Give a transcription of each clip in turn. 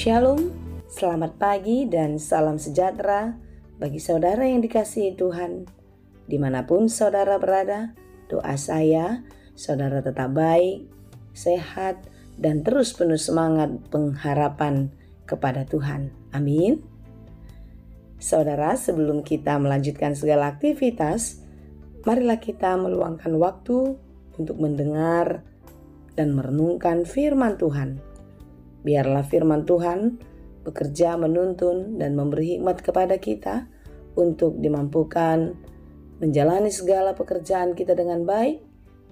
Shalom, selamat pagi dan salam sejahtera bagi saudara yang dikasihi Tuhan. Dimanapun saudara berada, doa saya, saudara tetap baik, sehat, dan terus penuh semangat pengharapan kepada Tuhan. Amin. Saudara, sebelum kita melanjutkan segala aktivitas, marilah kita meluangkan waktu untuk mendengar dan merenungkan firman Tuhan. Biarlah firman Tuhan bekerja menuntun dan memberi hikmat kepada kita untuk dimampukan menjalani segala pekerjaan kita dengan baik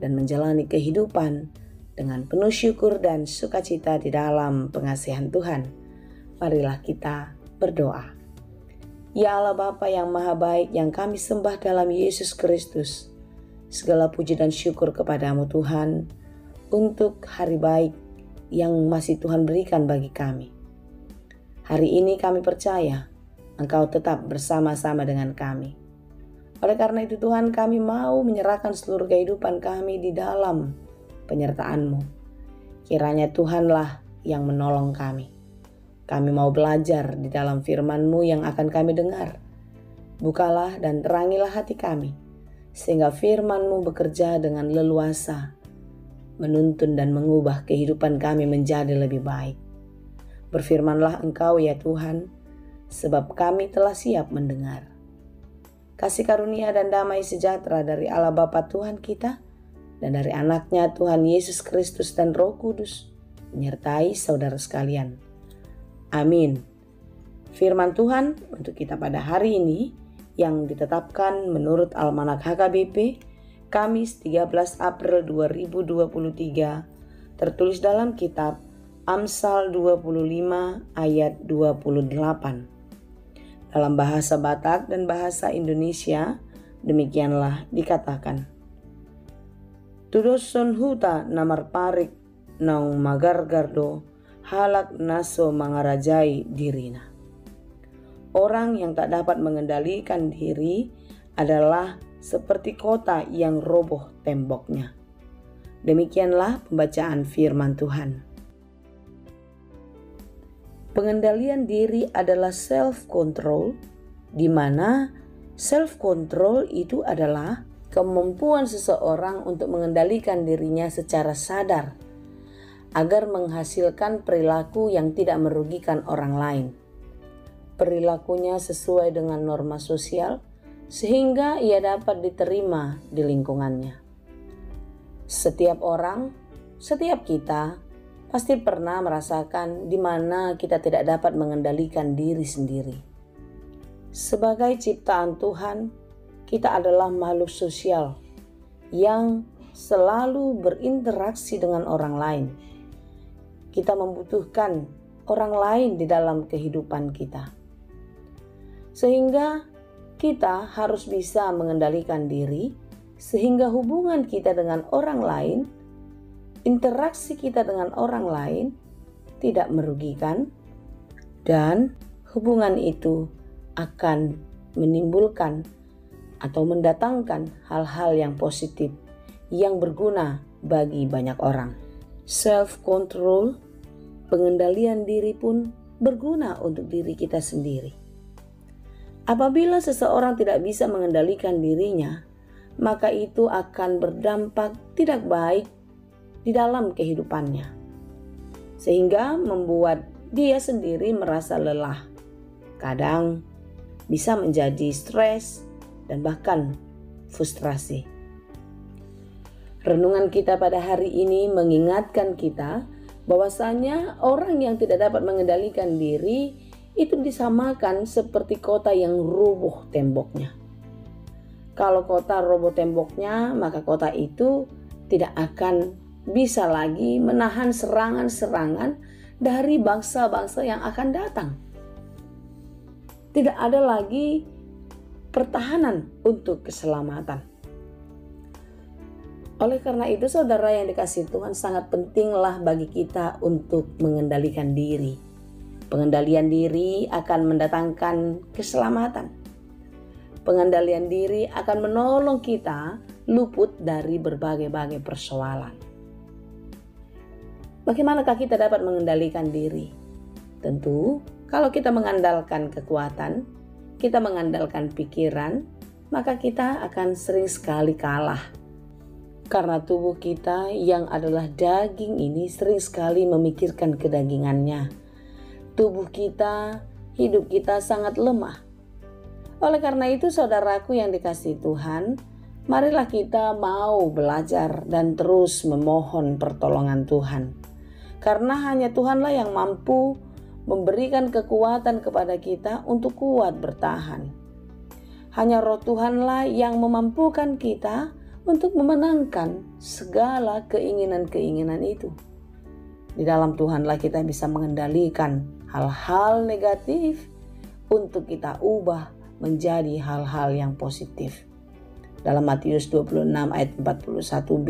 dan menjalani kehidupan dengan penuh syukur dan sukacita di dalam pengasihan Tuhan. Marilah kita berdoa. Ya Allah Bapa yang Maha Baik yang kami sembah dalam Yesus Kristus, segala puji dan syukur kepadamu Tuhan untuk hari baik yang masih Tuhan berikan bagi kami. Hari ini kami percaya Engkau tetap bersama-sama dengan kami. Oleh karena itu Tuhan, kami mau menyerahkan seluruh kehidupan kami di dalam penyertaan-Mu. Kiranya Tuhanlah yang menolong kami. Kami mau belajar di dalam firman-Mu yang akan kami dengar. Bukalah dan terangilah hati kami, sehingga firman-Mu bekerja dengan leluasa, menuntun dan mengubah kehidupan kami menjadi lebih baik. Berfirmanlah Engkau ya Tuhan, sebab kami telah siap mendengar. Kasih karunia dan damai sejahtera dari Allah Bapa Tuhan kita, dan dari anaknya Tuhan Yesus Kristus dan Roh Kudus, menyertai saudara sekalian. Amin. Firman Tuhan untuk kita pada hari ini yang ditetapkan menurut Almanak HKBP Kamis 13 April 2023 tertulis dalam kitab Amsal 25 ayat 28. Dalam bahasa Batak dan bahasa Indonesia demikianlah dikatakan. Tudoson huta namar parik naung magargardo halak naso mangarajai dirina. Orang yang tak dapat mengendalikan diri adalah seperti kota yang roboh temboknya. Demikianlah pembacaan firman Tuhan. Pengendalian diri adalah self-control, di mana self-control itu adalah kemampuan seseorang untuk mengendalikan dirinya secara sadar agar menghasilkan perilaku yang tidak merugikan orang lain. Perilakunya sesuai dengan norma sosial sehingga ia dapat diterima di lingkungannya. Setiap orang, setiap kita pasti pernah merasakan di mana kita tidak dapat mengendalikan diri sendiri. Sebagai ciptaan Tuhan, kita adalah makhluk sosial yang selalu berinteraksi dengan orang lain. Kita membutuhkan orang lain di dalam kehidupan kita. Sehingga kita harus bisa mengendalikan diri sehingga hubungan kita dengan orang lain, interaksi kita dengan orang lain tidak merugikan dan hubungan itu akan menimbulkan atau mendatangkan hal-hal yang positif yang berguna bagi banyak orang. Self-control, pengendalian diri pun berguna untuk diri kita sendiri. Apabila seseorang tidak bisa mengendalikan dirinya, maka itu akan berdampak tidak baik di dalam kehidupannya, sehingga membuat dia sendiri merasa lelah. Kadang bisa menjadi stres dan bahkan frustrasi. Renungan kita pada hari ini mengingatkan kita bahwasanya orang yang tidak dapat mengendalikan diri itu disamakan seperti kota yang roboh temboknya. Kalau kota roboh temboknya, maka kota itu tidak akan bisa lagi menahan serangan-serangan dari bangsa-bangsa yang akan datang. Tidak ada lagi pertahanan untuk keselamatan. Oleh karena itu, saudara yang dikasihi Tuhan, sangat pentinglah bagi kita untuk mengendalikan diri. Pengendalian diri akan mendatangkan keselamatan. Pengendalian diri akan menolong kita luput dari berbagai-bagai persoalan. Bagaimanakah kita dapat mengendalikan diri? Tentu, kalau kita mengandalkan kekuatan, kita mengandalkan pikiran, maka kita akan sering sekali kalah. Karena tubuh kita yang adalah daging ini sering sekali memikirkan kedagingannya. Tubuh kita, hidup kita sangat lemah. Oleh karena itu, saudaraku yang dikasihi Tuhan, marilah kita mau belajar dan terus memohon pertolongan Tuhan. Karena hanya Tuhanlah yang mampu memberikan kekuatan kepada kita untuk kuat bertahan. Hanya Roh Tuhanlah yang memampukan kita untuk memenangkan segala keinginan-keinginan itu. Di dalam Tuhanlah kita bisa mengendalikan hal-hal negatif untuk kita ubah menjadi hal-hal yang positif. Dalam Matius 26 ayat 41b,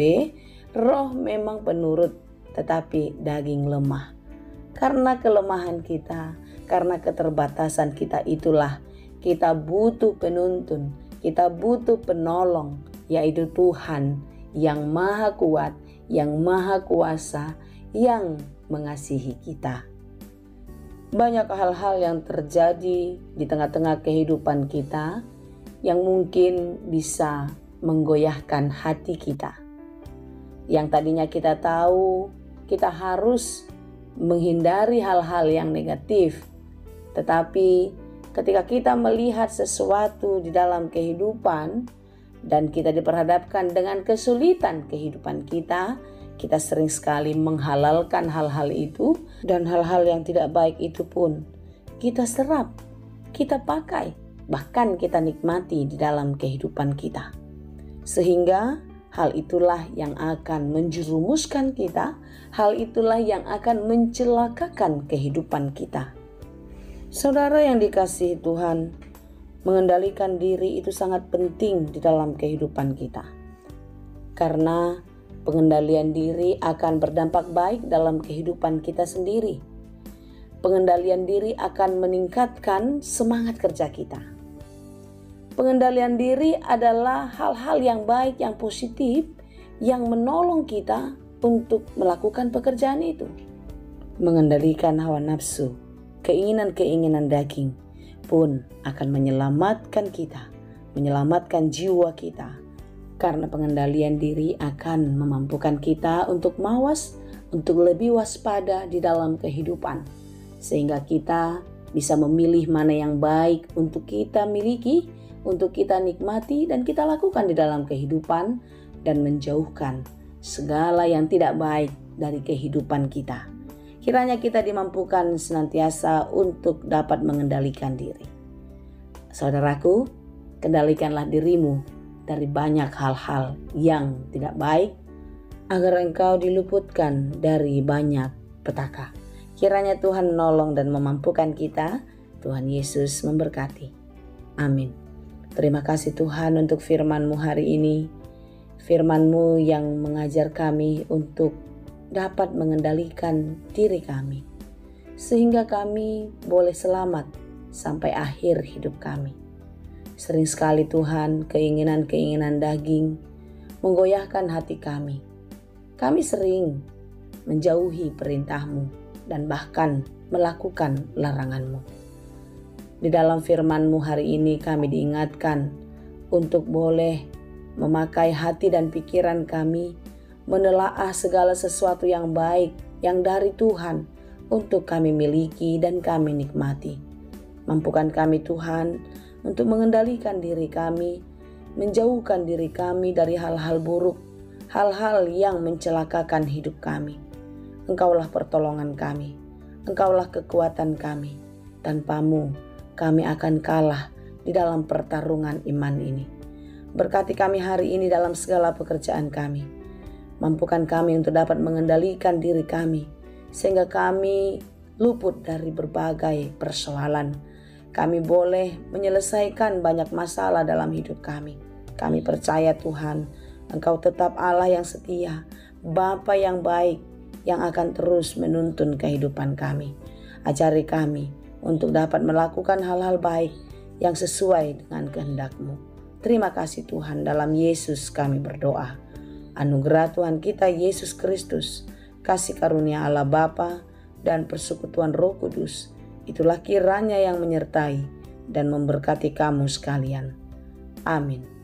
roh memang penurut, tetapi daging lemah. Karena kelemahan kita, karena keterbatasan kita itulah kita butuh penuntun, kita butuh penolong, yaitu Tuhan yang maha kuat, yang maha kuasa, yang mengasihi kita. Banyak hal-hal yang terjadi di tengah-tengah kehidupan kita yang mungkin bisa menggoyahkan hati kita. Yang tadinya kita tahu kita harus menghindari hal-hal yang negatif, tetapi ketika kita melihat sesuatu di dalam kehidupan dan kita diperhadapkan dengan kesulitan kehidupan kita, kita sering sekali menghalalkan hal-hal itu, dan hal-hal yang tidak baik itu pun kita serap, kita pakai, bahkan kita nikmati di dalam kehidupan kita. Sehingga hal itulah yang akan menjerumuskan kita, hal itulah yang akan mencelakakan kehidupan kita. Saudara yang dikasihi Tuhan, mengendalikan diri itu sangat penting di dalam kehidupan kita. Karena pengendalian diri akan berdampak baik dalam kehidupan kita sendiri. Pengendalian diri akan meningkatkan semangat kerja kita. Pengendalian diri adalah hal-hal yang baik, yang positif, yang menolong kita untuk melakukan pekerjaan itu. Mengendalikan hawa nafsu, keinginan-keinginan daging pun akan menyelamatkan kita, menyelamatkan jiwa kita. Karena pengendalian diri akan memampukan kita untuk mawas, untuk lebih waspada di dalam kehidupan. Sehingga kita bisa memilih mana yang baik untuk kita miliki, untuk kita nikmati dan kita lakukan di dalam kehidupan, dan menjauhkan segala yang tidak baik dari kehidupan kita. Kiranya kita dimampukan senantiasa untuk dapat mengendalikan diri. Saudaraku, kendalikanlah dirimu dari banyak hal-hal yang tidak baik, agar engkau diluputkan dari banyak petaka. Kiranya Tuhan menolong dan memampukan kita. Tuhan Yesus memberkati. Amin. Terima kasih Tuhan untuk firman-Mu hari ini. Firman-Mu yang mengajar kami untuk dapat mengendalikan diri kami, sehingga kami boleh selamat sampai akhir hidup kami. Sering sekali Tuhan, keinginan-keinginan daging menggoyahkan hati kami. Kami sering menjauhi perintah-Mu dan bahkan melakukan larangan-Mu. Di dalam firman-Mu hari ini kami diingatkan untuk boleh memakai hati dan pikiran kami, menelaah segala sesuatu yang baik yang dari Tuhan untuk kami miliki dan kami nikmati. Mampukan kami Tuhan untuk mengendalikan diri kami, menjauhkan diri kami dari hal-hal buruk, hal-hal yang mencelakakan hidup kami. Engkaulah pertolongan kami, Engkaulah kekuatan kami. Tanpa-Mu kami akan kalah di dalam pertarungan iman ini. Berkati kami hari ini dalam segala pekerjaan kami. Mampukan kami untuk dapat mengendalikan diri kami, sehingga kami luput dari berbagai persoalan. Kami boleh menyelesaikan banyak masalah dalam hidup kami. Kami percaya Tuhan, Engkau tetap Allah yang setia, Bapa yang baik, yang akan terus menuntun kehidupan kami. Ajari kami untuk dapat melakukan hal-hal baik yang sesuai dengan kehendak-Mu. Terima kasih Tuhan, dalam Yesus kami berdoa. Anugerah Tuhan kita Yesus Kristus, kasih karunia Allah Bapa, dan persekutuan Roh Kudus, itulah kiranya yang menyertai dan memberkati kamu sekalian. Amin.